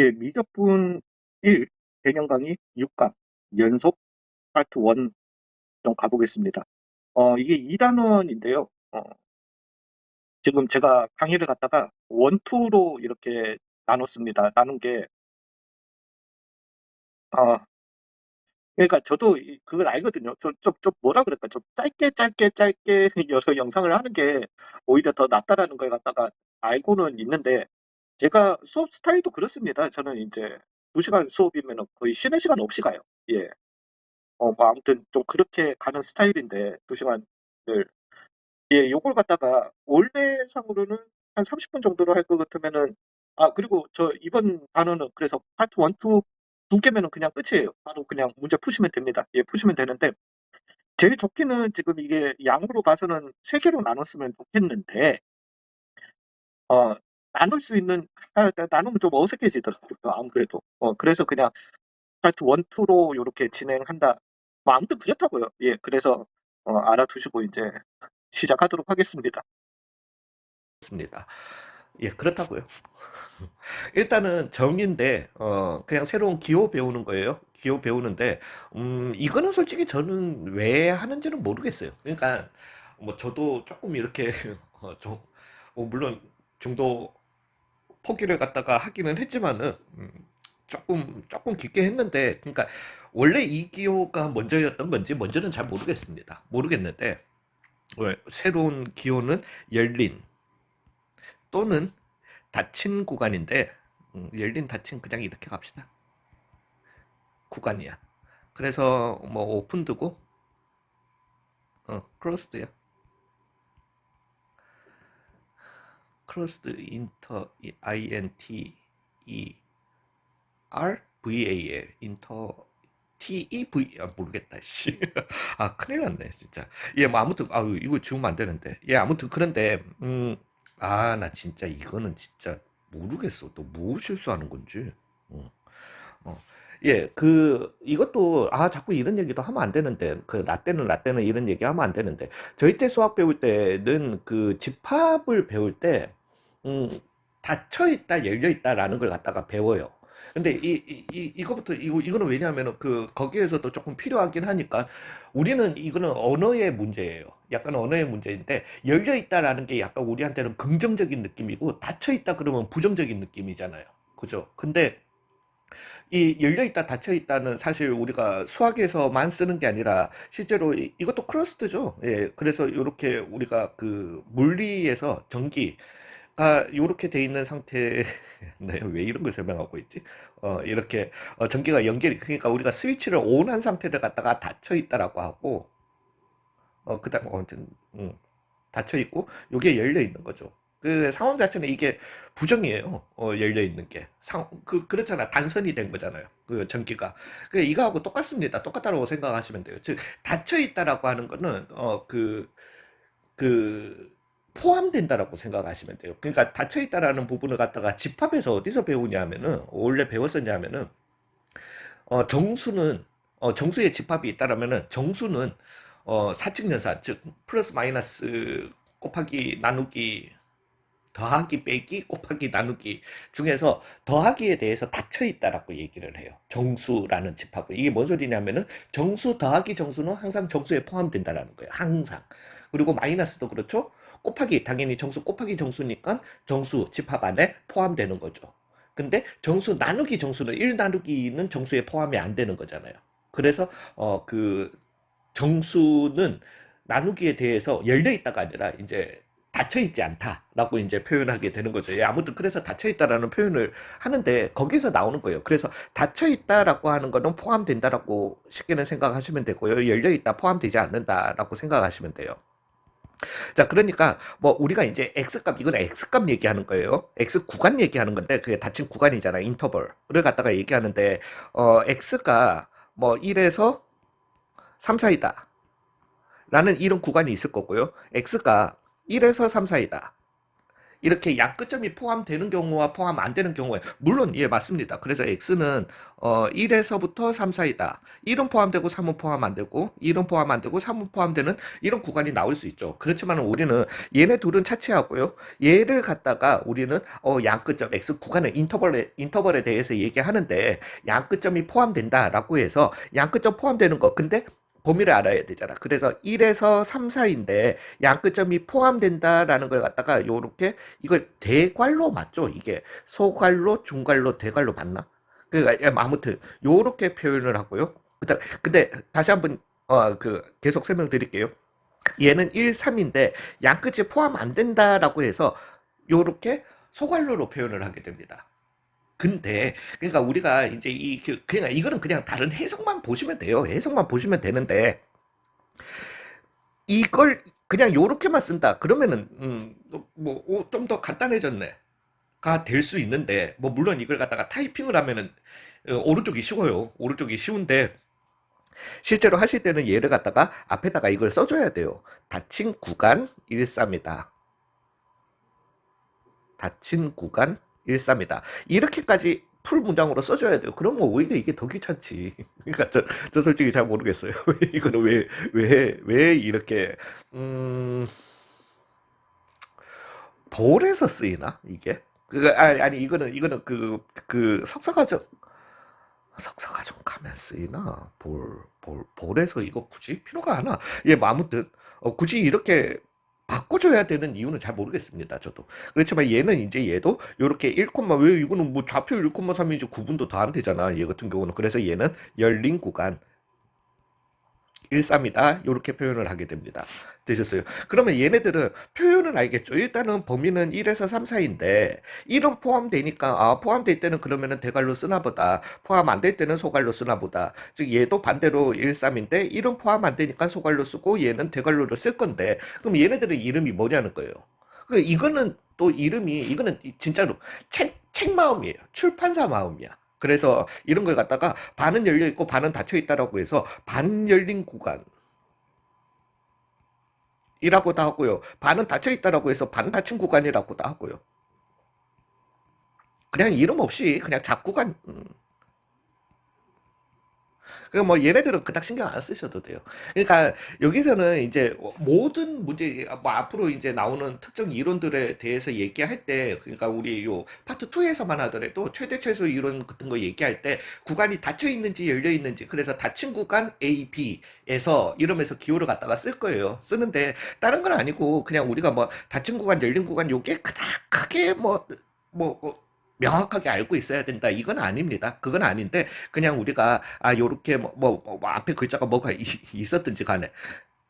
예, 미적분 1 대면 강의 6강 연속 파트 1 좀 가보겠습니다. 이게 2단원인데요. 지금 제가 강의를 갖다가 1, 2로 이렇게 나눴습니다. 나눈 게, 어, 그러니까 저도 그걸 알거든요. 좀 뭐라 그럴까. 좀 짧게 여러 영상을 하는 게 오히려 더 낫다라는 걸 갖다가 알고는 있는데, 제가 수업 스타일도 그렇습니다. 저는 이제 2시간 수업이면 거의 쉬는 시간 없이 가요. 예. 뭐 아무튼 좀 그렇게 가는 스타일인데 2시간을 예, 요걸 갖다가 원래상으로는 한 30분 정도로 할 것 같으면은 그리고 저 이번 단어는 그래서 파트 1, 2 두 개면은 그냥 끝이에요. 바로 그냥 문제 푸시면 됩니다. 예, 푸시면 되는데 제일 좋기는 지금 이게 양으로 봐서는 3개로 나눴으면 좋겠는데 어 나눌 수 있는 나누면 좀 어색해지더라고요. 아무래도. 그래서 그냥 파트 1, 2로 요렇게 진행한다. 뭐 아무튼 그렇다고요. 예. 그래서 알아두시고 이제 시작하도록 하겠습니다. 습니다. 예, 그렇다고요. 일단은 정인데 그냥 새로운 기호 배우는 거예요. 기호 배우는데 이거는 솔직히 저는 왜 하는지는 모르겠어요. 그러니까 뭐 저도 조금 이렇게 좀 물론 중도 포기를 갖다가 하기는 했지만은 조금 깊게 했는데 그러니까 원래 이 기호가 먼저였던 건지 먼저는 잘 모르겠습니다. 모르겠는데 새로운 기호는 열린 또는 닫힌 구간인데 열린 닫힌 그냥 이렇게 갑시다. 구간이야. 그래서 뭐 오픈 두고 크로스드야. 크로스드 인터 INT E R VAL 인터 TEV 모르겠다 씨. 큰일 났네 진짜. 예, 뭐 아무튼 이거 지우면 안 되는데. 예, 아무튼 그런데 나 진짜 이거는 진짜 모르겠어. 또 뭐 실수하는 건지. 어. 어. 예, 이것도, 자꾸 이런 얘기도 하면 안 되는데, 라떼는 이런 얘기 하면 안 되는데, 저희 때 수학 배울 때는 그 집합을 배울 때, 음, 닫혀 있다, 열려 있다라는 걸 갖다가 배워요. 근데 이거는 왜냐하면 거기에서도 조금 필요하긴 하니까, 우리는 이거는 언어의 문제예요. 약간 언어의 문제인데, 열려 있다라는 게 약간 우리한테는 긍정적인 느낌이고, 닫혀 있다 그러면 부정적인 느낌이잖아요. 그죠? 근데, 이 열려있다 닫혀있다는 사실 우리가 수학에서만 쓰는 게 아니라 실제로 이것도 크러스트죠. 예, 그래서 이렇게 우리가 그 물리에서 전기가 이렇게 돼 있는 상태, 네, 왜 이런 걸 설명하고 있지? 이렇게 전기가 연결이 그러니까 우리가 스위치를 온한 상태를 갖다가 닫혀 있다라고 하고 그다음 아무튼 닫혀 있고 요게 열려 있는 거죠. 그 상황 자체는 이게 부정이에요. 열려 있는 게. 그렇잖아. 단선이 된 거잖아요. 그 전기가. 이거하고 똑같습니다. 똑같다고 생각하시면 돼요. 즉, 닫혀 있다라고 하는 거는, 그, 포함된다라고 생각하시면 돼요. 그러니까 닫혀 있다라는 부분을 갖다가 집합에서 어디서 배우냐면은, 원래 배웠었냐면은, 정수는, 정수의 집합이 있다라면은, 정수는, 사칙연산, 즉, 플러스 마이너스 곱하기 나누기 더하기 빼기 곱하기 나누기 중에서 더하기에 대해서 닫혀 있다라고 얘기를 해요. 정수라는 집합은 이게 뭔 소리냐면은 정수 더하기 정수는 항상 정수에 포함된다라는 거예요. 항상. 그리고 마이너스도 그렇죠. 곱하기 당연히 정수 곱하기 정수니까 정수 집합 안에 포함되는 거죠. 근데 정수 나누기 정수는 1 나누기는 정수에 포함이 안 되는 거잖아요. 그래서 정수는 나누기에 대해서 열려 있다가 아니라 이제 닫혀 있지 않다라고 이제 표현하게 되는 거죠. 예, 아무튼 그래서 닫혀 있다라는 표현을 하는데 거기서 나오는 거예요. 그래서 닫혀 있다라고 하는 거는 포함된다라고 쉽게는 생각하시면 되고요. 열려 있다 포함되지 않는다라고 생각하시면 돼요. 자, 그러니까 뭐 우리가 이제 x값 이건 x값 얘기하는 거예요. x 구간 얘기하는 건데 그게 닫힌 구간이잖아. 인터벌을 갖다가 얘기하는데 x가 뭐 1에서 3 사이다. 라는 이런 구간이 있을 거고요. x가 1에서 3 사이다. 이렇게 양끝점이 포함되는 경우와 포함 안 되는 경우에 물론 예 맞습니다. 그래서 x는 1에서부터 3 사이다. 1은 포함되고 3은 포함 안 되고 1은 포함 안 되고 3은 포함되는 이런 구간이 나올 수 있죠. 그렇지만 우리는 얘네 둘은 차치하고요. 얘를 갖다가 우리는 양끝점 x 구간의 인터벌에 대해서 얘기하는데 양끝점이 포함된다라고 해서 양끝점 포함되는 거 근데 범위를 알아야 되잖아. 그래서 1에서 3 사이인데 양끝점이 포함된다라는 걸 갖다가 요렇게 이걸 대괄호 맞죠? 이게 소괄호, 중괄호, 대괄호 맞나? 그러니까 아무튼 요렇게 표현을 하고요. 근데 다시 한번 계속 설명드릴게요. 얘는 1, 3인데 양끝이 포함 안 된다라고 해서 요렇게 소괄호로 표현을 하게 됩니다. 근데 그러니까 우리가 이제 그냥 이거는 그냥 다른 해석만 보시면 돼요. 해석만 보시면 되는데 이걸 그냥 요렇게만 쓴다. 그러면은 뭐 좀 더 간단해졌네. 가 될 수 있는데 뭐 물론 이걸 갖다가 타이핑을 하면은 오른쪽이 쉬워요. 오른쪽이 쉬운데 실제로 하실 때는 얘를 갖다가 앞에다가 이걸 써줘야 돼요. 닫힌 구간 13이다. 닫힌 구간 13이다. 이렇게까지 풀 문장으로 써줘야 돼요. 그러면 오히려 이게 더 귀찮지. 그러니까 저 솔직히 잘 모르겠어요. 이거는 왜 이렇게 볼에서 쓰이나 이게? 아니 이거는 그 석사과정 가면 쓰이나 볼에서 이거 굳이 필요가 하나? 예, 뭐 아무튼 굳이 이렇게 바꿔줘야 되는 이유는 잘 모르겠습니다. 저도. 그렇지만 얘는 이제 얘도 이렇게 1, 왜 이거는 뭐 좌표 1,3이지 구분도 다 안 되잖아. 얘 같은 경우는. 그래서 얘는 열린 구간 13이다. 이렇게 표현을 하게 됩니다. 되셨어요? 그러면 얘네들은 표현은 알겠죠? 일단은 범위는 1에서 3 사이인데 1은 포함되니까 포함될 때는 그러면은 대괄호 쓰나 보다. 포함 안 될 때는 소괄호 쓰나 보다. 즉 얘도 반대로 1, 3인데 1은 포함 안 되니까 소괄호 쓰고 얘는 대괄호를 쓸 건데 그럼 얘네들의 이름이 뭐냐는 거예요. 이거는 또 이거는 진짜로 책 마음이에요. 출판사 마음이야. 그래서 이런 걸 갖다가 반은 열려 있고 반은 닫혀 있다라고 해서 반 열린 구간이라고도 하고요. 반은 닫혀 있다라고 해서 반 닫힌 구간이라고도 하고요. 그냥 이름 없이 그냥 잡구간 뭐 얘네들은 그닥 신경 안 쓰셔도 돼요. 그러니까 여기서는 이제 모든 문제 뭐 앞으로 이제 나오는 특정 이론들에 대해서 얘기할 때 그러니까 우리 요 파트 2에서만 하더라도 최대 최소 이론 같은 거 얘기할 때 구간이 닫혀 있는지 열려 있는지 그래서 닫힌 구간 A, B에서 이러면서 기호를 갖다가 쓸 거예요. 쓰는데 다른 건 아니고 그냥 우리가 뭐 닫힌 구간 열린 구간 요게 그닥 크게 뭐 명확하게 알고 있어야 된다. 이건 아닙니다. 그건 아닌데 그냥 우리가 요렇게 뭐 앞에 글자가 뭐가 있었든지 간에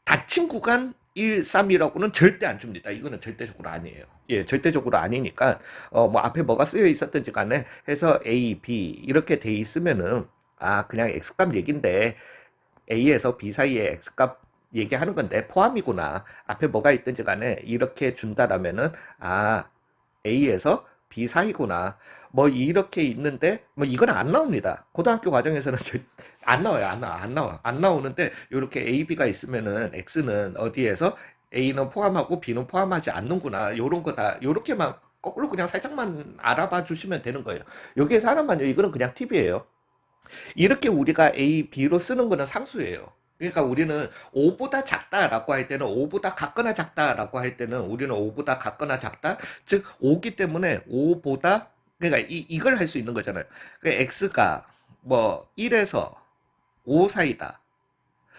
닫힌 구간 1, 3이라고는 절대 안 줍니다. 이거는 절대적으로 아니에요. 예, 절대적으로 아니니까 뭐 앞에 뭐가 쓰여 있었든지 간에 해서 A, B 이렇게 돼 있으면은 그냥 X값 얘긴데 A에서 B 사이에 X값 얘기하는 건데 포함이구나. 앞에 뭐가 있든지 간에 이렇게 준다라면은 A에서 B 사이구나. 뭐 이렇게 있는데 뭐 이건 안 나옵니다. 고등학교 과정에서는 안 나와요. 안 나오는데 이렇게 A, B가 있으면은 X는 어디에서 A는 포함하고 B는 포함하지 않는구나. 요런 거 다 요렇게만 거꾸로 그냥 살짝만 알아봐 주시면 되는 거예요. 여기에서 하나만요. 이거는 그냥 팁이에요. 이렇게 우리가 A, B로 쓰는 거는 상수예요. 그러니까 우리는 5보다 작다라고 할 때는 5보다 같거나 작다라고 할 때는 우리는 5보다 같거나 작다 즉 5기 때문에 5보다 그러니까 이걸 할 수 있는 거잖아요. 그러니까 x가 뭐 1에서 5 사이다.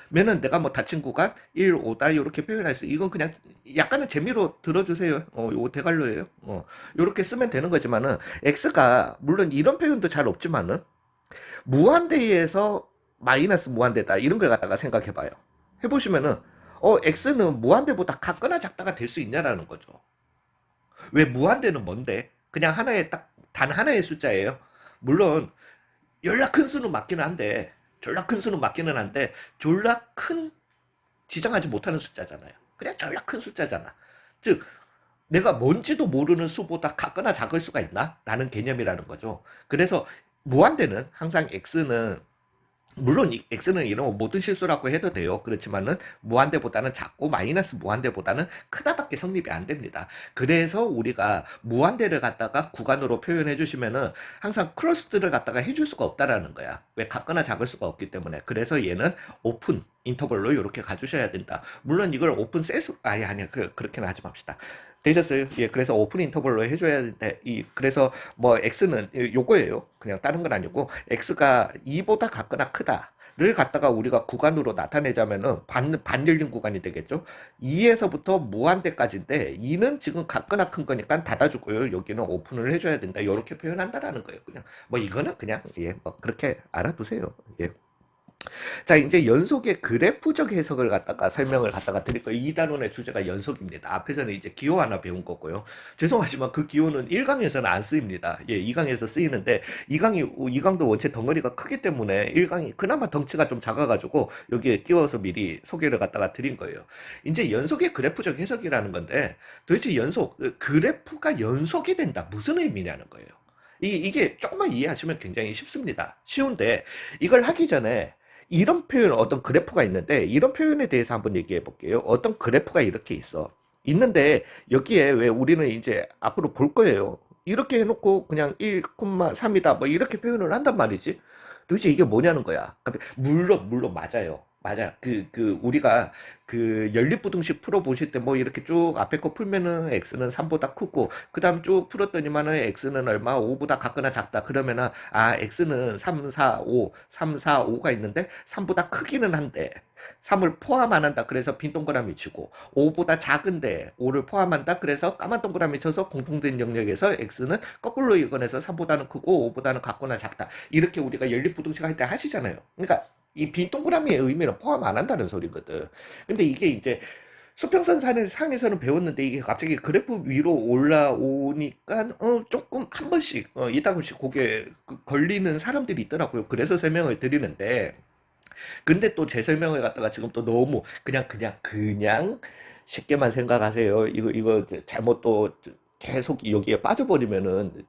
면은 내가 뭐 닫힌 구간 1, 5다 이렇게 표현할 수 이건 그냥 약간은 재미로 들어주세요. 요거 대괄호예요. 요렇게 쓰면 되는 거지만은 x가 물론 이런 표현도 잘 없지만은 무한대에서 마이너스 무한대다 이런 걸 갖다가 생각해 봐요. 해보시면은 x는 무한대보다 같거나 작다가 될 수 있냐라는 거죠. 왜 무한대는 뭔데? 그냥 하나의 단 하나의 숫자예요. 물론 연락 큰 수는 맞기는 한데 졸라 큰 수는 맞기는 한데 졸라 큰 지정하지 못하는 숫자잖아요. 그냥 졸라 큰 숫자잖아. 즉 내가 뭔지도 모르는 수보다 같거나 작을 수가 있나? 라는 개념이라는 거죠. 그래서 무한대는 항상 x는 물론 x는 이런 모든 실수라고 해도 돼요. 그렇지만은 무한대보다는 작고 마이너스 무한대보다는 크다밖에 성립이 안 됩니다. 그래서 우리가 무한대를 갖다가 구간으로 표현해 주시면은 항상 크로스를 갖다가 해줄 수가 없다라는 거야. 왜 같거나 작을 수가 없기 때문에. 그래서 얘는 오픈 인터벌로 이렇게 가주셔야 된다. 물론 이걸 오픈 세스 아니야 그렇게는 하지 맙시다. 되셨어요? 예, 그래서 오픈 인터벌로 해줘야 되는데, 그래서 뭐, x는 요거예요. 그냥 다른 건 아니고, x가 2보다 같거나 크다를 갖다가 우리가 구간으로 나타내자면은 반 열린 구간이 되겠죠? 2에서부터 무한대까지인데, 2는 지금 같거나 큰 거니까 닫아주고요. 여기는 오픈을 해줘야 된다. 이렇게 표현한다라는 거예요. 그냥, 뭐, 이거는 그냥, 예, 뭐, 그렇게 알아두세요. 예. 자, 이제 연속의 그래프적 해석을 갖다가 설명을 갖다가 드릴 거예요. 이 단원의 주제가 연속입니다. 앞에서는 이제 기호 하나 배운 거고요. 죄송하지만 그 기호는 1강에서는 안 쓰입니다. 예, 2강에서 쓰이는데 2강도 원체 덩어리가 크기 때문에 1강이 그나마 덩치가 좀 작아가지고 여기에 끼워서 미리 소개를 갖다가 드린 거예요. 이제 연속의 그래프적 해석이라는 건데 도대체 그래프가 연속이 된다. 무슨 의미냐는 거예요. 이게 조금만 이해하시면 굉장히 쉽습니다. 쉬운데 이걸 하기 전에 이런 표현, 어떤 그래프가 있는데, 이런 표현에 대해서 한번 얘기해 볼게요. 어떤 그래프가 이렇게 있어. 있는데, 여기에 왜 우리는 이제 앞으로 볼 거예요. 이렇게 해놓고 그냥 1,3이다. 뭐 이렇게 표현을 한단 말이지. 도대체 이게 뭐냐는 거야. 물론 맞아요. 맞아. 우리가 연립부등식 풀어보실 때 뭐 이렇게 쭉 앞에 거 풀면은 x는 3보다 크고, 그 다음 쭉 풀었더니만은 x는 얼마? 5보다 같거나 작다. 그러면은, x는 3, 4, 5, 3, 4, 5가 있는데, 3보다 크기는 한데, 3을 포함 안 한다. 그래서 빈 동그라미 치고, 5보다 작은데, 5를 포함한다. 그래서 까만 동그라미 쳐서 공통된 영역에서 x는 거꾸로 읽어내서 3보다는 크고, 5보다는 같거나 작다. 이렇게 우리가 연립부등식 할 때 하시잖아요. 그러니까, 이 빈 동그라미의 의미는 포함 안 한다는 소리거든. 근데 이게 이제 수평선 상에서는 배웠는데 이게 갑자기 그래프 위로 올라오니까 조금 한 번씩 이따금씩 고개 걸리는 사람들이 있더라고요. 그래서 설명을 드리는데 근데 또 제 설명을 갖다가 지금 또 너무 그냥 쉽게만 생각하세요. 이거 잘못 또 계속 여기에 빠져버리면은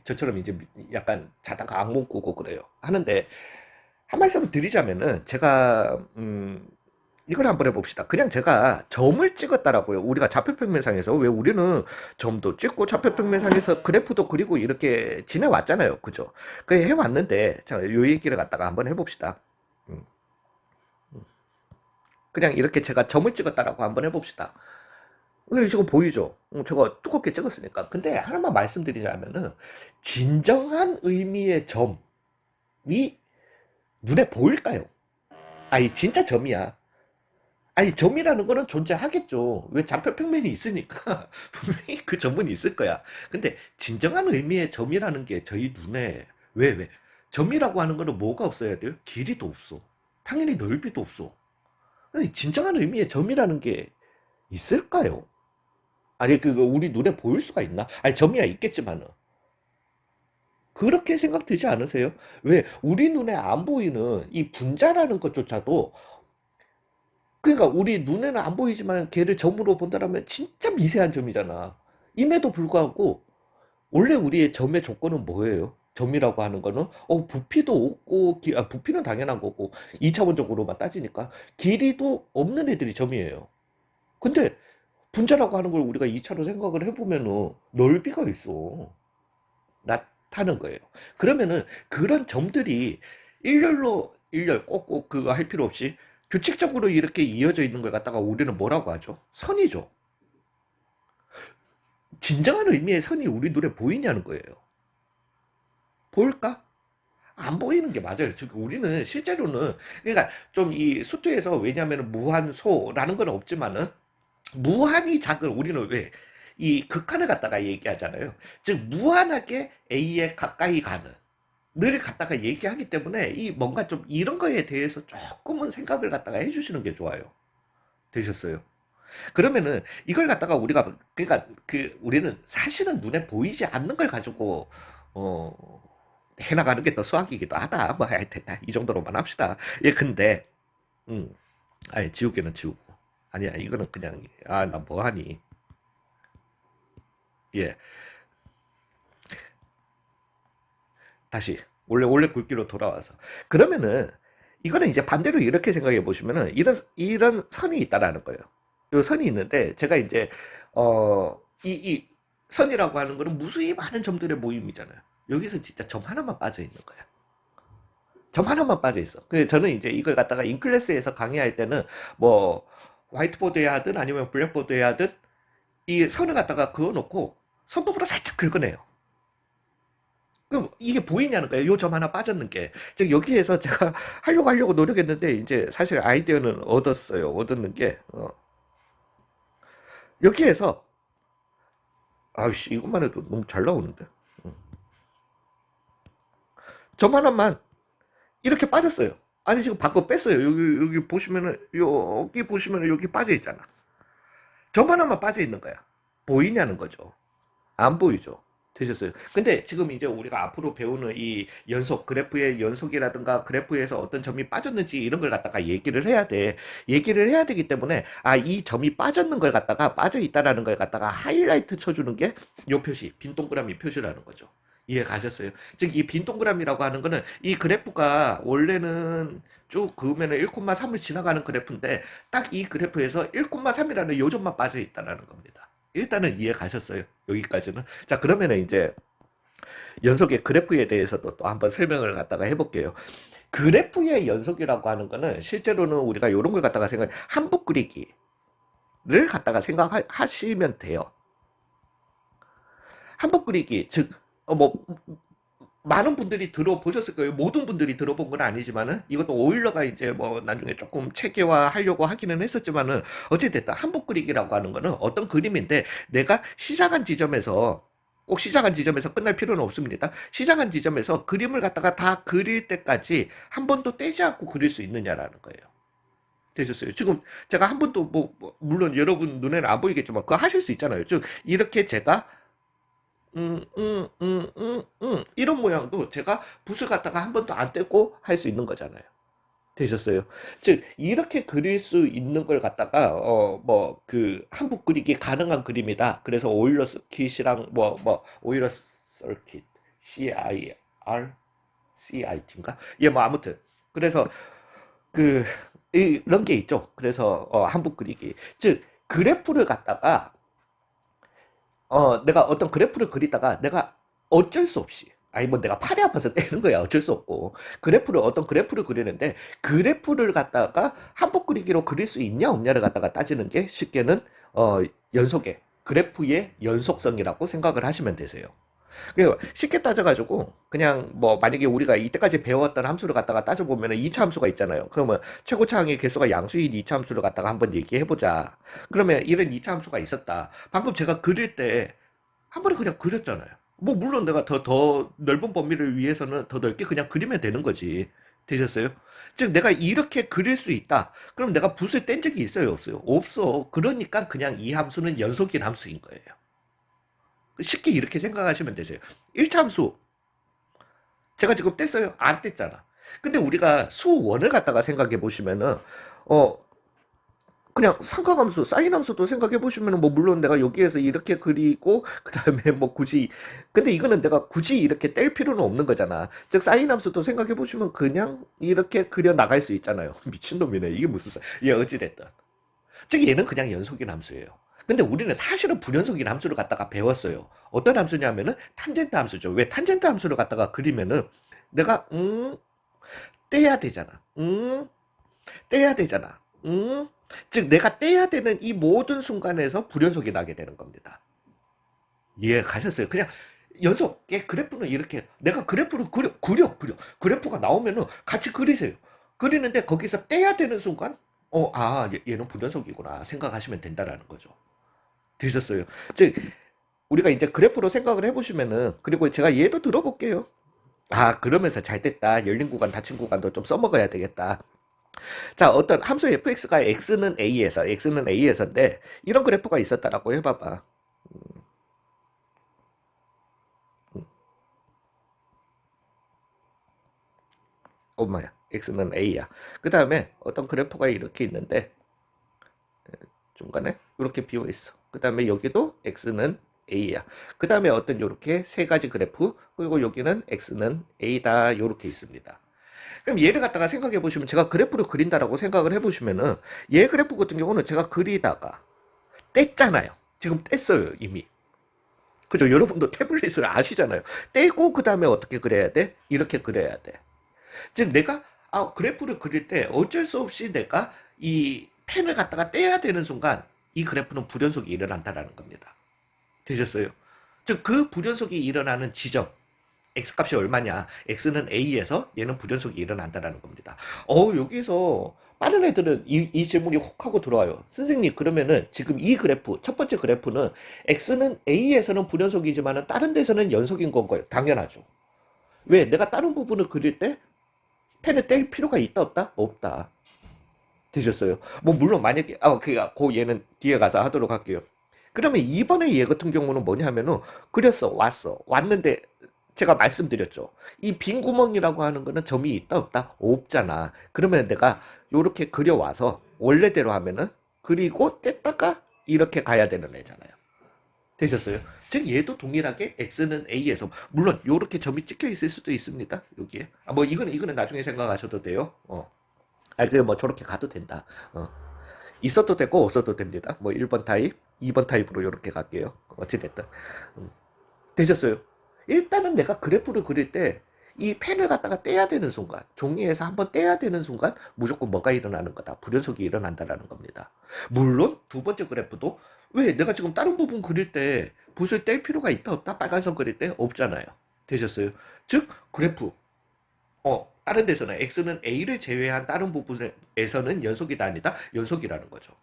저처럼 이제 약간 자다가 악몽 꾸고 그래요. 하는데 한 말씀을 드리자면은 제가 이걸 한번 해봅시다. 그냥 제가 점을 찍었다라고요. 우리가 좌표평면상에서 왜 우리는 점도 찍고 좌표평면상에서 그래프도 그리고 이렇게 지내왔잖아요. 그죠? 그 해왔는데 자, 요 얘기를 갖다가 한번 해봅시다. 음, 그냥 이렇게 제가 점을 찍었다라고 한번 해봅시다. 지금 보이죠? 제가 두껍게 찍었으니까. 근데 하나만 말씀드리자면은 진정한 의미의 점이 눈에 보일까요? 아니 진짜 점이야. 아니 점이라는 거는 존재하겠죠. 왜 좌표평면이 있으니까 분명히 그 점은 있을 거야. 근데 진정한 의미의 점이라는 게 저희 눈에 왜 점이라고 하는 거는 뭐가 없어야 돼요? 길이도 없어. 당연히 넓이도 없어. 아니, 진정한 의미의 점이라는 게 있을까요? 아니 우리 눈에 보일 수가 있나? 아니 점이야 있겠지만은 그렇게 생각 들지 않으세요? 왜 우리 눈에 안 보이는 이 분자라는 것조차도 그러니까 우리 눈에는 안 보이지만 걔를 점으로 본다라면 진짜 미세한 점이잖아. 임에도 불구하고 원래 우리의 점의 조건은 뭐예요? 점이라고 하는 거는 부피도 없고 부피는 당연한 거고 2차원적으로만 따지니까 길이도 없는 애들이 점이에요. 근데 분자라고 하는 걸 우리가 2차로 생각을 해보면은 넓이가 있어. 나타는 거예요. 그러면은 그런 점들이 일렬 꼭꼭 그거 할 필요 없이 규칙적으로 이렇게 이어져 있는 걸 갖다가 우리는 뭐라고 하죠? 선이죠. 진정한 의미의 선이 우리 눈에 보이냐는 거예요. 보일까? 안 보이는 게 맞아요. 즉 우리는 실제로는 그러니까 좀 이 수투에서 왜냐하면 무한소라는 건 없지만은 무한히 작은 우리는 왜 이 극한을 갖다가 얘기하잖아요. 즉 무한하게 A에 가까이 가는 늘 갖다가 얘기하기 때문에 이 뭔가 좀 이런 거에 대해서 조금은 생각을 갖다가 해주시는 게 좋아요. 되셨어요? 그러면은 이걸 갖다가 우리가 그러니까 우리는 사실은 눈에 보이지 않는 걸 가지고 어 해나가는 게 더 수학이기도 하다. 뭐 하여튼 이 정도로만 합시다. 예, 근데 음, 아니 지우개는 지우고 아니야 이거는 그냥 나 뭐하니? 예, 다시. 원래 굵기로 돌아와서. 그러면은 이거는 이제 반대로 이렇게 생각해 보시면은 이런 선이 있다라는 거예요. 요 선이 있는데 제가 이제 이 선이라고 하는 거는 무수히 많은 점들의 모임이잖아요. 여기서 진짜 점 하나만 빠져 있는 거야. 점 하나만 빠져 있어. 그래서 저는 이제 이걸 갖다가 인클래스에서 강의할 때는 뭐 화이트보드에 하든 아니면 블랙보드에 하든 이 선을 갖다가 그어놓고 손톱으로 살짝 긁어내요. 그럼 이게 보이냐는 거예요. 요 점 하나 빠졌는 게. 즉 여기에서 제가 하려고 노력했는데 이제 사실 아이디어는 얻었어요. 얻었는 게 여기에서 아우씨 이것만 해도 너무 잘 나오는데. 음. 점 하나만 이렇게 빠졌어요. 아니 지금 밖으로 뺐어요. 여기 보시면은 여기 보시면은 여기 빠져 있잖아. 점 하나만 빠져 있는 거야. 보이냐는 거죠. 안 보이죠. 되셨어요. 근데 지금 이제 우리가 앞으로 배우는 이 연속, 그래프의 연속이라든가 그래프에서 어떤 점이 빠졌는지 이런 걸 갖다가 얘기를 해야 돼. 얘기를 해야 되기 때문에, 아, 이 점이 빠졌는 걸 갖다가, 빠져 있다라는 걸 갖다가 하이라이트 쳐주는 게 요 표시, 빈 동그라미 표시라는 거죠. 이해 가셨어요? 즉, 이 빈 동그라미라고 하는 거는 이 그래프가 원래는 쭉 그으면은 1,3을 지나가는 그래프인데, 딱 이 그래프에서 1,3이라는 요점만 빠져 있다라는 겁니다. 일단은 이해 가셨어요? 여기까지는. 자, 그러면은 이제 연속의 그래프에 대해서도 또 한번 설명을 갖다가 해볼게요. 그래프의 연속이라고 하는 거는 실제로는 우리가 이런 걸 갖다가 한복 그리기를 갖다가 생각하시면 돼요. 한복 그리기, 즉, 뭐, 많은 분들이 들어보셨을 거예요. 모든 분들이 들어본 건 아니지만은 이것도 오일러가 이제 뭐 나중에 조금 체계화하려고 하기는 했었지만은 어찌됐든 한복 그리기라고 하는 거는 어떤 그림인데 내가 시작한 지점에서 꼭 시작한 지점에서 끝날 필요는 없습니다. 시작한 지점에서 그림을 갖다가 다 그릴 때까지 한 번도 떼지 않고 그릴 수 있느냐라는 거예요. 되셨어요. 지금 제가 한 번도 물론 여러분 눈에는 안 보이겠지만 그거 하실 수 있잖아요. 즉 이렇게 제가 이런 모양도 제가 붓을 갖다가 한 번도 안 떼고 할 수 있는 거잖아요. 되셨어요? 즉, 이렇게 그릴 수 있는 걸 갖다가, 한국 그리기 가능한 그림이다. 그래서 오일러 서킷이랑, 오일러 서킷, CIRCIT인가? 예, 뭐, 아무튼. 그래서, 그, 이런 게 있죠. 그래서, 한국 그리기. 즉, 그래프를 갖다가 내가 어떤 그래프를 그리다가 내가 어쩔 수 없이 아니 뭐 내가 팔이 아파서 떼는 거야 어쩔 수 없고 어떤 그래프를 그리는데 그래프를 갖다가 한복 그리기로 그릴 수 있냐 없냐를 갖다가 따지는 게 쉽게는 어 연속의 그래프의 연속성이라고 생각을 하시면 되세요. 그러니까 쉽게 따져가지고 그냥 뭐 만약에 우리가 이때까지 배웠던 함수를 갖다가 따져보면 2차 함수가 있잖아요. 그러면 최고차 항의 개수가 양수인 2차 함수를 갖다가 한번 얘기해보자. 그러면 이런 2차 함수가 있었다. 방금 제가 그릴 때 한 번에 그냥 그렸잖아요. 뭐 물론 내가 더 넓은 범위를 위해서는 더 넓게 그냥 그리면 되는 거지. 되셨어요? 즉 내가 이렇게 그릴 수 있다. 그럼 내가 붓을 뗀 적이 있어요, 없어요? 없어. 그러니까 그냥 이 함수는 연속인 함수인 거예요. 쉽게 이렇게 생각하시면 되세요. 1차 함수 제가 지금 뗐어요? 안 뗐잖아. 근데 우리가 수원을 갖다가 생각해 보시면은 어 그냥 삼각함수, 사인함수도 생각해 보시면은 뭐 물론 내가 여기에서 이렇게 그리고 그다음에 뭐 굳이 근데 이거는 내가 굳이 이렇게 뗄 필요는 없는 거잖아. 즉 사인함수도 생각해 보시면 그냥 이렇게 그려 나갈 수 있잖아요. 미친놈이네. 이게 무슨 예 어찌 됐든. 즉 얘는 그냥 연속인 함수예요. 근데 우리는 사실은 불연속인 함수를 갖다가 배웠어요. 어떤 함수냐면은 탄젠트 함수죠. 왜 탄젠트 함수를 갖다가 그리면은 내가 떼야 되잖아. 떼야 되잖아. 즉 내가 떼야 되는 이 모든 순간에서 불연속이 나게 되는 겁니다. 이해 가셨어요? 그냥 연속의 그래프는 이렇게 내가 그래프를 그려. 그래프가 나오면은 같이 그리세요. 그리는데 거기서 떼야 되는 순간 얘는 불연속이구나 생각하시면 된다라는 거죠. 되셨어요? 즉 우리가 이제 그래프로 생각을 해보시면은 그리고 제가 얘도 들어볼게요. 아 그러면서 잘 됐다. 열린 구간 닫힌 구간도 좀 써먹어야 되겠다. 자 어떤 함수 fx가 x는 a에서인데 이런 그래프가 있었다라고 해봐봐. 엄마야 x는 a야. 그 다음에 어떤 그래프가 이렇게 있는데 중간에 이렇게 비어 있어. 그 다음에 여기도 x는 A야. 그 다음에 어떤 요렇게 세 가지 그래프, 그리고 여기는 X는 A다. 요렇게 있습니다. 그럼 얘를 갖다가 생각해 보시면 제가 그래프를 그린다라고 생각을 해 보시면은 얘 그래프 같은 경우는 제가 그리다가 뗐잖아요. 지금 뗐어요, 이미. 그죠? 여러분도 태블릿을 아시잖아요. 떼고 그 다음에 어떻게 그려야 돼? 이렇게 그려야 돼. 즉 내가 그래프를 그릴 때 어쩔 수 없이 내가 이 펜을 갖다가 떼야 되는 순간 이 그래프는 불연속이 일어난다라는 겁니다. 되셨어요? 즉 그 불연속이 일어나는 지점 x값이 얼마냐? x는 a에서 얘는 불연속이 일어난다라는 겁니다. 여기서 빠른 애들은 이 질문이 훅 하고 들어와요. 선생님 그러면은 지금 이 그래프 첫 번째 그래프는 x는 a에서는 불연속이지만 다른 데서는 연속인 건가요? 당연하죠. 왜? 내가 다른 부분을 그릴 때 펜을 뗄 필요가 있다 없다? 없다. 되셨어요? 뭐 물론 만약에 그 얘는 뒤에 가서 하도록 할게요. 그러면 이번에 얘 같은 경우는 뭐냐면은 그렸어 왔어 왔는데 제가 말씀드렸죠. 이 빈 구멍이라고 하는 거는 점이 있다 없다? 없잖아. 그러면 내가 요렇게 그려와서 원래대로 하면은 그리고 뗐다가 이렇게 가야 되는 애잖아요. 되셨어요? 즉 얘도 동일하게 x는 a에서 물론 요렇게 점이 찍혀 있을 수도 있습니다. 여기에. 뭐 이거는 나중에 생각하셔도 돼요. 뭐 저렇게 가도 된다. 어. 있어도 되고 없어도 됩니다. 뭐 1번 타입, 2번 타입으로 이렇게 갈게요. 어찌됐든. 음. 되셨어요? 일단은 내가 그래프를 그릴 때 이 펜을 갖다가 떼야 되는 순간, 종이에서 한번 떼야 되는 순간 무조건 뭐가 일어나는 거다. 불연속이 일어난다라는 겁니다. 물론 두 번째 그래프도 왜 내가 지금 다른 부분 그릴 때 붓을 뗄 필요가 있다 없다? 빨간선 그릴 때 없잖아요. 되셨어요? 즉 그래프 다른 데서는 x는 a를 제외한 다른 부분에서는 연속이다 아니다? 연속이라는 거죠.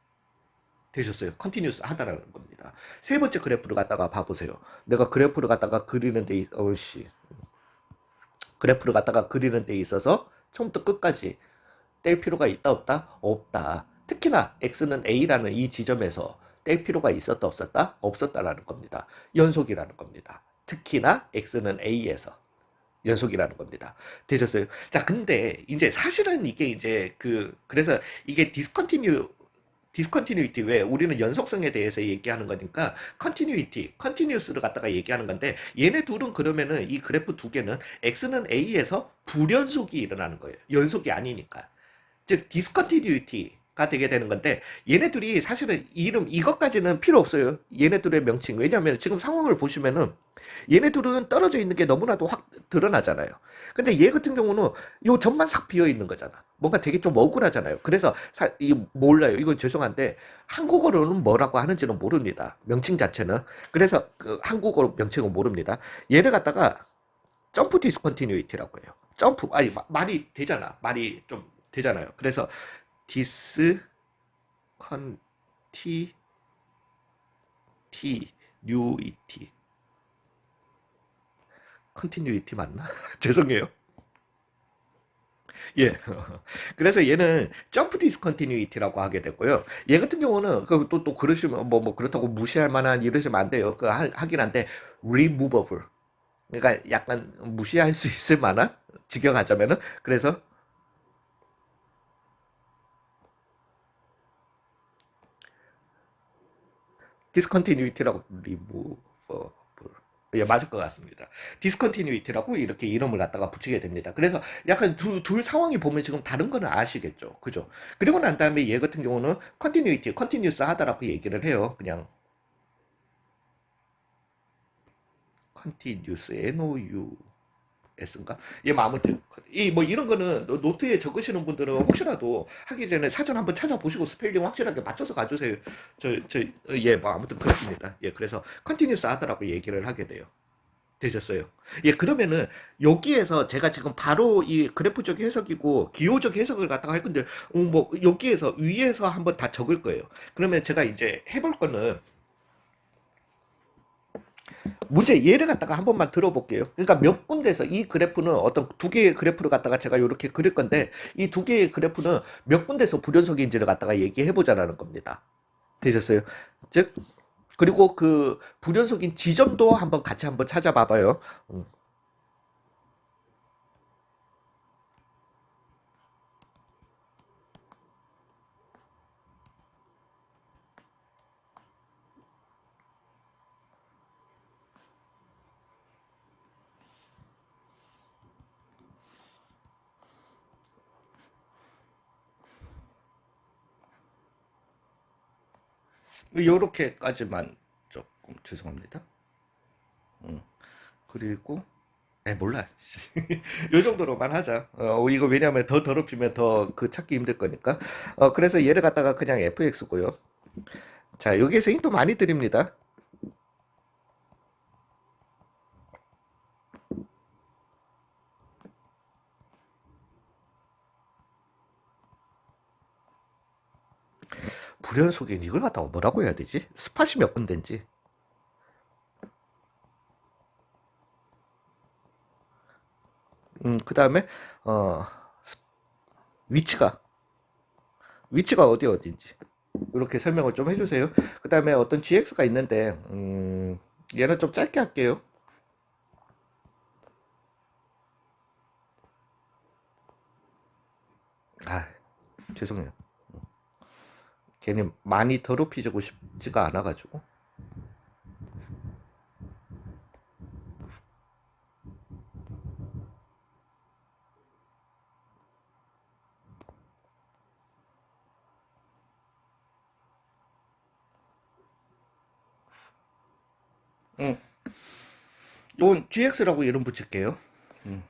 되셨어요? 컨티뉴스 하다라는 겁니다. 세 번째 그래프를 갖다가 봐보세요. 내가 그래프를 갖다가 그래프를 갖다가 그리는 데 있어서 처음부터 끝까지 뗄 필요가 있다 없다? 없다. 특히나 x는 a라는 이 지점에서 뗄 필요가 있었다 없었다? 없었다라는 겁니다. 연속이라는 겁니다. 특히나 x는 a에서 연속이라는 겁니다. 되셨어요? 자, 근데 이제 사실은 이게 이제 그래서 이게 디스컨티뉴이티 왜 우리는 연속성에 대해서 얘기하는 거니까 컨티뉴스를 갖다가 얘기하는 건데 얘네 둘은 그러면은 이 그래프 두 개는 x는 a에서 불연속이 일어나는 거예요. 연속이 아니니까. 즉 디스컨티뉴이티가 되게 되는 건데 얘네 둘이 사실은 이름 이것까지는 필요 없어요. 얘네 둘의 명칭. 왜냐하면 지금 상황을 보시면은 얘네 둘은 떨어져 있는 게 너무나도 확 드러나잖아요. 근데 얘 같은 경우는 요 점만 싹 비어 있는 거잖아. 뭔가 되게 좀 억울하잖아요. 그래서 몰라요. 이건 죄송한데 한국어로는 뭐라고 하는지는 모릅니다. 명칭 자체는. 그래서 그 한국어 명칭은 모릅니다. 얘를 갖다가 점프 디스컨티뉴이티라고 해요. 점프 아니 말이 되잖아. 말이 좀 되잖아요. 그래서 디스컨티뉴이티 컨티뉴이티 맞나? 죄송해요. 예. 그래서 얘는 점프 디스컨티뉴이티라고 하게 되고요. 얘 같은 경우는 또 그러시면 뭐 그렇다고 무시할 만한 이러시면 안 돼요. 하긴 한데 removable. 그러니까 약간 무시할 수 있을 만한 직역하자면은 그래서 디스컨티뉴이티라고 removable. 예, 맞을 것 같습니다. 디스컨티뉴이티라고 이렇게 이름을 갖다가 붙이게 됩니다. 그래서 약간 둘 상황이 보면 지금 다른 거는 아시겠죠? 그죠? 그리고 난 다음에 얘 같은 경우는 컨티뉴스 하다라고 얘기를 해요. 그냥 컨티뉴스, NOUS인가? 예, 뭐 아무튼 뭐 이런 거는 노트에 적으시는 분들은 혹시라도 하기 전에 사전 한번 찾아보시고 스펠링 확실하게 맞춰서 가주세요. 뭐 아무튼 그렇습니다. 예, 그래서 컨티뉴스 하다라고 얘기를 하게 돼요. 되셨어요. 예, 그러면은 여기에서 제가 지금 바로 이 그래프적 해석이고 기호적 해석을 갖다가 할 건데, 뭐 여기에서 위에서 한번 다 적을 거예요. 그러면 제가 이제 해볼 거는 문제 예를 갖다가 한 번만 들어볼게요. 그러니까 몇 군데서 이 그래프는 어떤 두 개의 그래프를 갖다가 제가 이렇게 그릴 건데 이 두 개의 그래프는 몇 군데서 불연속인지를 갖다가 얘기해 보자라는 겁니다. 되셨어요? 즉 그리고 그 불연속인 지점도 한번 같이 한번 찾아봐봐요. 음. 요렇게까지만 조금 죄송합니다. 그리고 몰라. 요 정도로만 하자. 이거 왜냐면 더 더럽히면 더 그 찾기 힘들 거니까. 그래서 얘를 갖다가 그냥 fx고요. 자, 여기에서 힌트 많이 드립니다. 불연속인 이걸 갖다가 뭐라고 해야 되지? 스팟이 몇 군데인지. 그 다음에 스- 위치가 위치가 어디인지 이렇게 설명을 좀 해주세요. 그 다음에 어떤 GX가 있는데 얘는 좀 짧게 할게요. 아, 죄송해요. 괜히 많이 더럽히고 싶지가 않아가지고. 음, 이건 GX라고 이름 붙일게요. 음,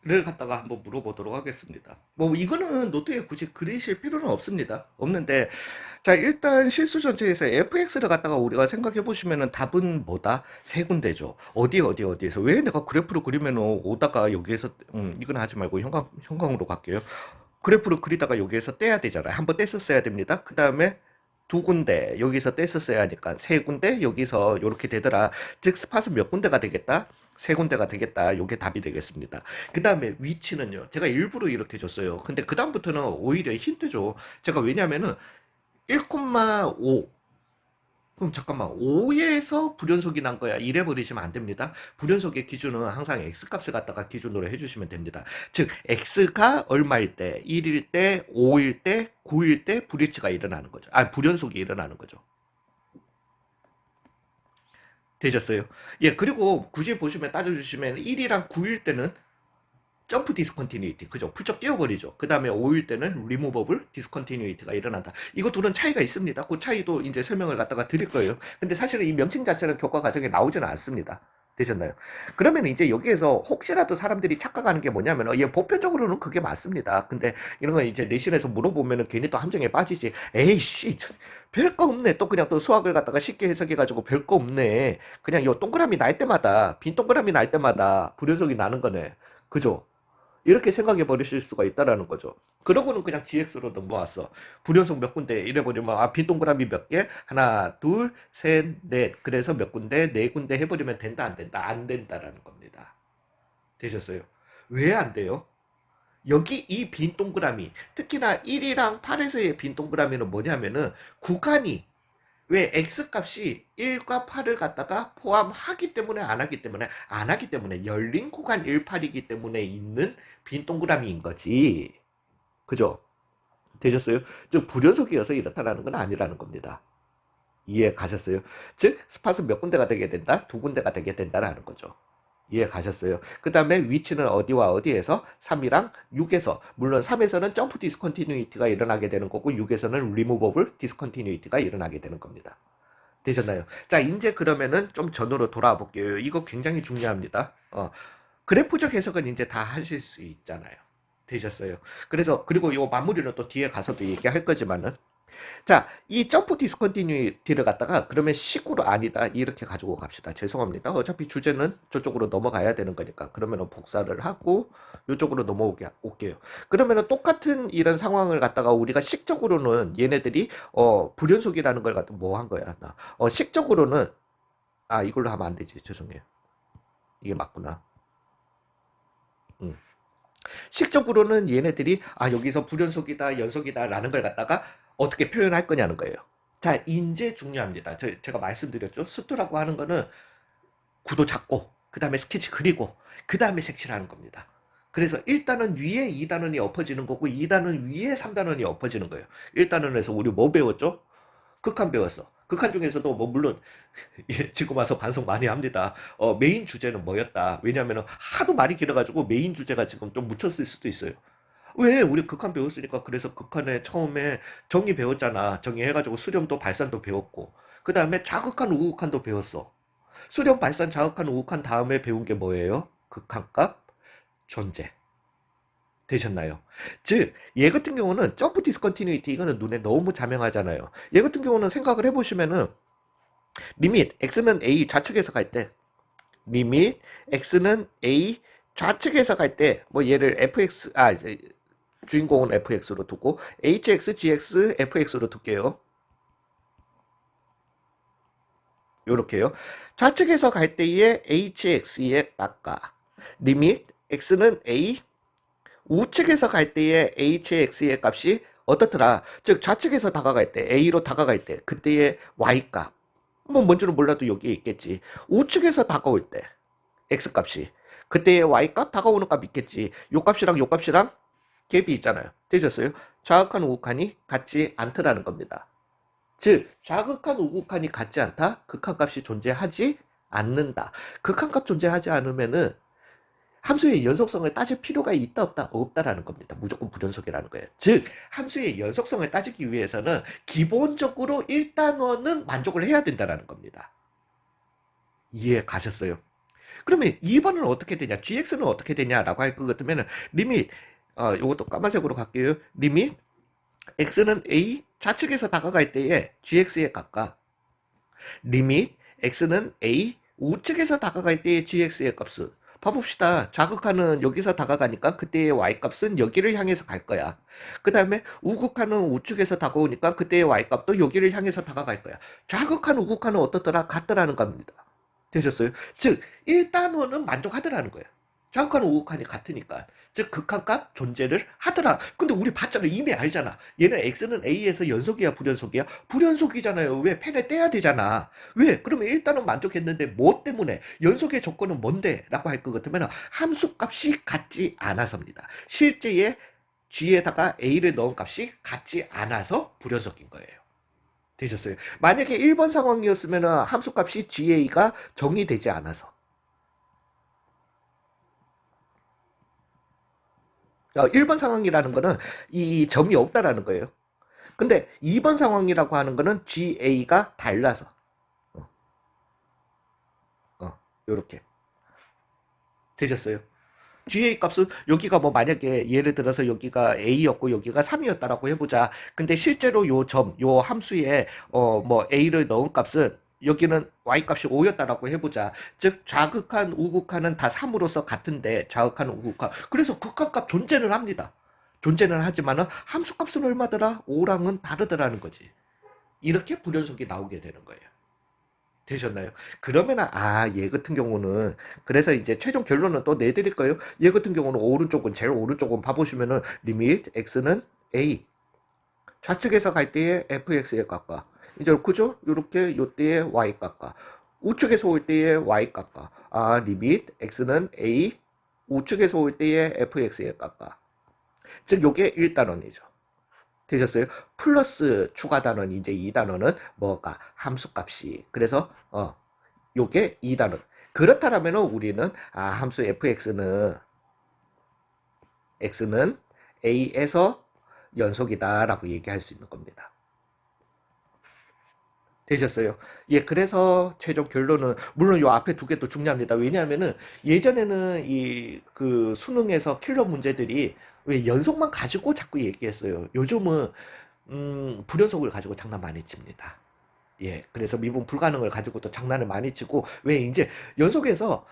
를 갖다가 한번 물어보도록 하겠습니다. 뭐 이거는 노트에 굳이 그리실 필요는 없습니다. 없는데 자, 일단 실수 전체에서 fx를 갖다가 우리가 생각해 보시면은 답은 뭐다? 세 군데죠. 어디에서 왜 내가 그래프를 그리면은 오다가 여기에서 이건 하지 말고 형광으로 갈게요. 그래프를 그리다가 여기에서 떼야 되잖아요. 한번 뗐었어야 됩니다. 그 다음에 두 군데 여기서 뗐었어야 하니까 세 군데 여기서 이렇게 되더라. 즉 스팟은 몇 군데가 되겠다? 세 군데가 되겠다. 요게 답이 되겠습니다. 그 다음에 위치는요. 제가 일부러 이렇게 줬어요. 근데 그 다음부터는 오히려 힌트죠. 제가 왜냐면은 1,5 그럼 잠깐만 5에서 불연속이 난 거야 이래 버리시면 안 됩니다. 불연속의 기준은 항상 x값을 갖다가 기준으로 해주시면 됩니다. 즉 x가 얼마일 때 1일 때 5일 때 9일 때 불일치가 일어나는 거죠. 불연속이 일어나는 거죠. 되셨어요? 예, 그리고 굳이 보시면 따져주시면 1이랑 9일 때는 점프 디스컨티뉴이티 그죠? 풀쩍 띄워버리죠. 그 다음에 5일 때는 리무버블 디스컨티뉴이티가 일어난다. 이거 둘은 차이가 있습니다. 그 차이도 이제 설명을 갖다가 드릴 거예요. 근데 사실은 이 명칭 자체는 교과 과정에 나오지는 않습니다. 되셨나요? 그러면 이제 여기에서 혹시라도 사람들이 착각하는 게 뭐냐면, 예, 보편적으로는 그게 맞습니다. 근데 이런 거 이제 내신에서 물어보면은 괜히 또 함정에 빠지지. 에이씨, 별거 없네. 또 그냥 또 수학을 갖다가 쉽게 해석해가지고 별거 없네. 그냥 요 동그라미 날 때마다, 빈 동그라미 날 때마다 불연속이 나는 거네. 그죠? 이렇게 생각해 버리실 수가 있다라는 거죠. 그러고는 그냥 GX로 넘어왔어. 불연속 몇 군데 이래버리면 빈 동그라미 몇 개? 하나, 둘, 셋, 넷. 그래서 몇 군데? 네 군데 해버리면 된다, 안 된다? 안 된다라는 겁니다. 되셨어요? 왜 안 돼요? 여기 이 빈 동그라미, 특히나 1이랑 8에서의 빈 동그라미는 뭐냐면은 구간이 왜 x값이 1과 8을 갖다가 포함하기 때문에 안 하기 때문에 열린 구간 1, 8이기 때문에 있는 빈 동그라미인 거지. 그죠? 되셨어요? 즉 불연속이어서 이렇다라는 건 아니라는 겁니다. 이해 가셨어요? 즉 스팟은 몇 군데가 되게 된다? 두 군데가 되게 된다라는 거죠. 이해 가셨어요? 그 다음에 위치는 어디와 어디에서? 3이랑 6에서 물론 3에서는 점프 디스컨티뉴이티가 일어나게 되는 거고 6에서는 리무버블 디스컨티뉴이티가 일어나게 되는 겁니다. 되셨나요? 자, 이제 그러면은 좀 전으로 돌아와 볼게요. 이거 굉장히 중요합니다. 그래프적 해석은 이제 다 하실 수 있잖아요. 되셨어요? 그래서, 그리고 요 마무리는 또 뒤에 가서도 얘기할 거지만은, 자, 이 점프 디스컨티뉴티를 갖다가 그러면 식으로 아니다. 이렇게 가지고 갑시다. 죄송합니다. 어차피 주제는 저쪽으로 넘어가야 되는 거니까. 그러면은 복사를 하고 이쪽으로 넘어오게 올게요. 그러면은 똑같은 이런 상황을 갖다가 우리가 식적으로는 얘네들이 불연속이라는 걸 갖다 뭐 한 거야? 나. 식적으로는 이걸로 하면 안 되지. 죄송해요. 이게 맞구나. 음. 식적으로는 얘네들이 여기서 불연속이다, 연속이다라는 걸 갖다가 어떻게 표현할 거냐는 거예요. 자, 이제 중요합니다. 제가 말씀드렸죠. 수트라고 하는 거는 구도 잡고, 그 다음에 스케치 그리고, 그 다음에 색칠하는 겁니다. 그래서 1단원 위에 2단원이 엎어지는 거고, 2단원 위에 3단원이 엎어지는 거예요. 1단원에서 우리 뭐 배웠죠? 극한 배웠어. 극한 중에서도 뭐 물론 예, 지금 와서 반성 많이 합니다. 메인 주제는 뭐였다. 왜냐하면 하도 말이 길어가지고 메인 주제가 지금 좀 묻혔을 수도 있어요. 왜? 우리 극한 배웠으니까. 그래서 극한에 처음에 정의 배웠잖아. 정의해가지고 수렴도 발산도 배웠고, 그 다음에 좌극한 우극한도 배웠어. 수렴 발산 좌극한 우극한 다음에 배운 게 뭐예요? 극한값 존재. 되셨나요? 즉, 얘 같은 경우는 점프 디스컨티뉴이티 이거는 눈에 너무 자명하잖아요. 얘 같은 경우는 생각을 해보시면은 리밋 x는 a 좌측에서 갈 때, 리밋 x는 a 좌측에서 갈 때, 뭐 얘를 fx 이제 주인공은 fx로 두고 hx, gx, fx로 둘게요. 요렇게요. 좌측에서 갈 때의 hx의 값과 리밋 x는 a 우측에서 갈 때의 hx의 값이 어떻더라? 즉 좌측에서 다가갈 때 a로 다가갈 때 그때의 y값 뭐 뭔지는 몰라도 여기에 있겠지. 우측에서 다가올 때 x 값이 그때의 y값 다가오는 값 있겠지. 요 값이랑 요 값이랑 갭이 있잖아요. 되셨어요? 좌극한 우극한이 같지 않더라는 겁니다. 즉 좌극한 우극한이 같지 않다. 극한값이 존재하지 않는다. 극한값 존재하지 않으면은 함수의 연속성을 따질 필요가 있다 없다 없다라는 겁니다. 무조건 불연속이라는 거예요. 즉 함수의 연속성을 따지기 위해서는 기본적으로 1단원은 만족을 해야 된다라는 겁니다. 이해 가셨어요? 그러면 2번은 어떻게 되냐? gx는 어떻게 되냐라고 할 것 같으면 리밋 이것도 까만색으로 갈게요. 리밋 x는 a 좌측에서 다가갈 때에 gx의 값과 리밋 x는 a 우측에서 다가갈 때의 gx의 값은 봐봅시다. 좌극하는 여기서 다가가니까 그때의 y값은 여기를 향해서 갈 거야. 그 다음에 우극하는 우측에서 다가오니까 그때의 y값도 여기를 향해서 다가갈 거야. 좌극한 우극하는 어떻더라? 같더라는 겁니다. 되셨어요? 즉 1단원은 만족하더라는 거예요. 좌극한 우극한이 같으니까. 즉 극한값 존재를 하더라. 근데 우리 봤잖아. 이미 알잖아. 얘는 x는 a에서 연속이야 불연속이야? 불연속이잖아요. 왜? 펜에 떼야 되잖아. 왜? 그러면 일단은 만족했는데 뭐 때문에? 연속의 조건은 뭔데? 라고 할 것 같으면 함수값이 같지 않아서입니다. 실제의 g에다가 a를 넣은 값이 같지 않아서 불연속인 거예요. 되셨어요? 만약에 1번 상황이었으면 함수값이 ga가 정의되지 않아서 1번 상황이라는 거는 이 점이 없다라는 거예요. 근데 2번 상황이라고 하는 거는 GA가 달라서 이렇게 되셨어요. GA 값은 여기가 뭐 만약에 예를 들어서 여기가 A였고 여기가 3이었다라고 해보자. 근데 실제로 요 점, 요 함수에 뭐 A를 넣은 값은 여기는 Y 값이 5였다라고 해보자. 즉 좌극한 우극한은 다 3으로서 같은데 좌극한 우극한 그래서 극한값 존재는 합니다. 존재는 하지만은 함수 값은 얼마더라? 5랑은 다르더라는 거지. 이렇게 불연속이 나오게 되는 거예요. 되셨나요? 그러면 얘 같은 경우는 그래서 이제 최종 결론은 또 내드릴 거예요. 얘 같은 경우는 오른쪽은 제일 오른쪽은 봐보시면은 리밋 x는 a 좌측에서 갈 때의 fx의 값과 이제 그죠? 이렇게 요때의 y 값과 우측에서 올 때의 y 값과 리밋 x는 a 우측에서 올 때의 fx의 값과 즉 요게 1단원이죠. 되셨어요? 플러스 추가 단원 이제 2단원은 뭐가 함수값이 그래서 요게 2단원 그렇다면 우리는 함수 fx는 x는 a에서 연속이다 라고 얘기할 수 있는 겁니다. 되셨어요? 예, 그래서 최종 결론은 물론 요 앞에 두 개도 중요합니다. 왜냐하면은 예전에는 이 그 수능에서 킬러 문제들이 왜 연속만 가지고 자꾸 얘기했어요. 요즘은 불연속을 가지고 장난 많이 칩니다. 예, 그래서 미분 불가능을 가지고도 장난을 많이 치고 왜 이제 연속해서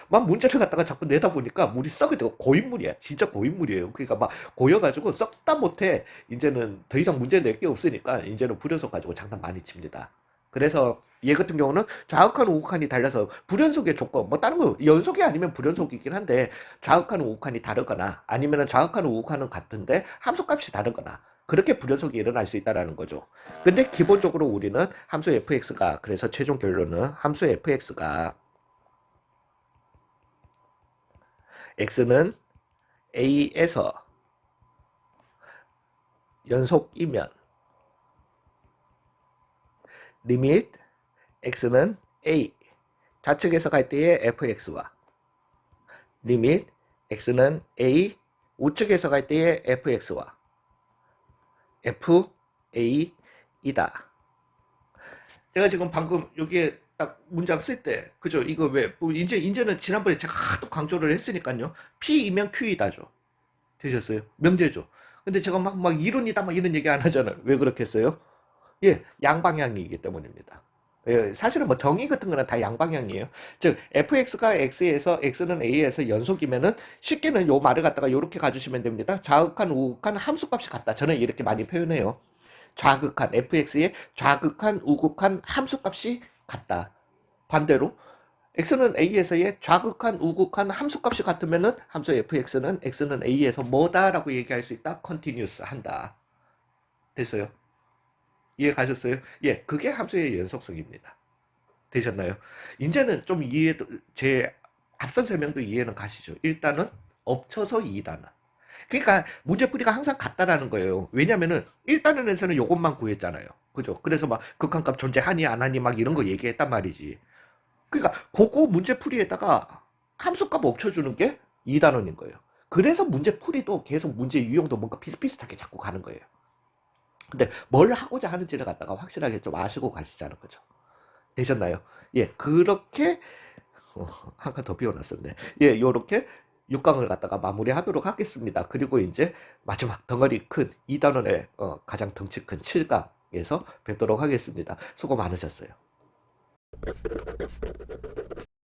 막 문제를 갖다가 자꾸 내다 보니까 물이 썩게 되고 고인물이야. 진짜 고인물이에요. 그러니까 막 고여가지고 썩다 못해 이제는 더 이상 문제 낼 게 없으니까 이제는 불연속 가지고 장난 많이 칩니다. 그래서 얘 같은 경우는 좌극한 우극한이 달라서 불연속의 조건 뭐 다른 거 연속이 아니면 불연속이긴 한데 좌극한 우극한이 다르거나 아니면 좌극한 우극한은 같은데 함수값이 다르거나 그렇게 불연속이 일어날 수 있다는 거죠. 근데 기본적으로 우리는 함수 fx가, 그래서 최종 결론은 함수 fx가 x는 a에서 연속이면 리밋 x는 a 좌측에서 갈 때의 fx와 리밋 x는 a 우측에서 갈 때의 fx와 fa이다. 제가 지금 방금 여기에 딱 문장 쓸 때, 그죠? 이거 왜, 뭐 이제는 지난번에 제가 하도 강조를 했으니까요. P이면 Q이다죠. 되셨어요? 명제죠. 근데 제가 막 이론이다, 막 이런 얘기 안 하잖아요. 왜 그렇게 했어요? 예, 양방향이기 때문입니다. 예, 사실은 뭐 정의 같은 거는 다 양방향이에요. 즉, fx가 x에서, x는 a에서 연속이면은 쉽게는 요 말을 갖다가 이렇게 가주시면 됩니다. 좌극한, 우극한 함수값이 같다. 저는 이렇게 많이 표현해요. 좌극한, fx의 좌극한, 우극한 함수값이 같다. 반대로, x는 a에서의 좌극한, 우극한 함수값이 같으면은 함수 fx는 x는 a에서 뭐다라고 얘기할 수 있다. continuous 한다. 됐어요? 이해 가셨어요? 예, 그게 함수의 연속성입니다. 되셨나요? 이제는 좀 제 앞선 설명도 이해는 가시죠? 일단은 엎쳐서 2단원. 그러니까 문제풀이가 항상 같다라는 거예요. 왜냐면은 1단원에서는 요것만 구했잖아요. 그죠? 그래서 막 극한값 존재하니 안 하니 막 이런 거 얘기했단 말이지. 그러니까 그거 문제풀이에다가 함수값 엎쳐주는 게 2단원인 거예요. 그래서 문제풀이도 계속 문제 유형도 뭔가 비슷비슷하게 자꾸 가는 거예요. 근데 뭘 하고자 하는지를 갖다가 확실하게 좀 아시고 가시자는 거죠. 되셨나요? 예, 그렇게 한 칸 더 비워놨었네. 예, 요렇게 6강을 갖다가 마무리하도록 하겠습니다. 그리고 이제 마지막 덩어리 큰 2단원의 가장 덩치 큰 7강에서 뵙도록 하겠습니다. 수고 많으셨어요.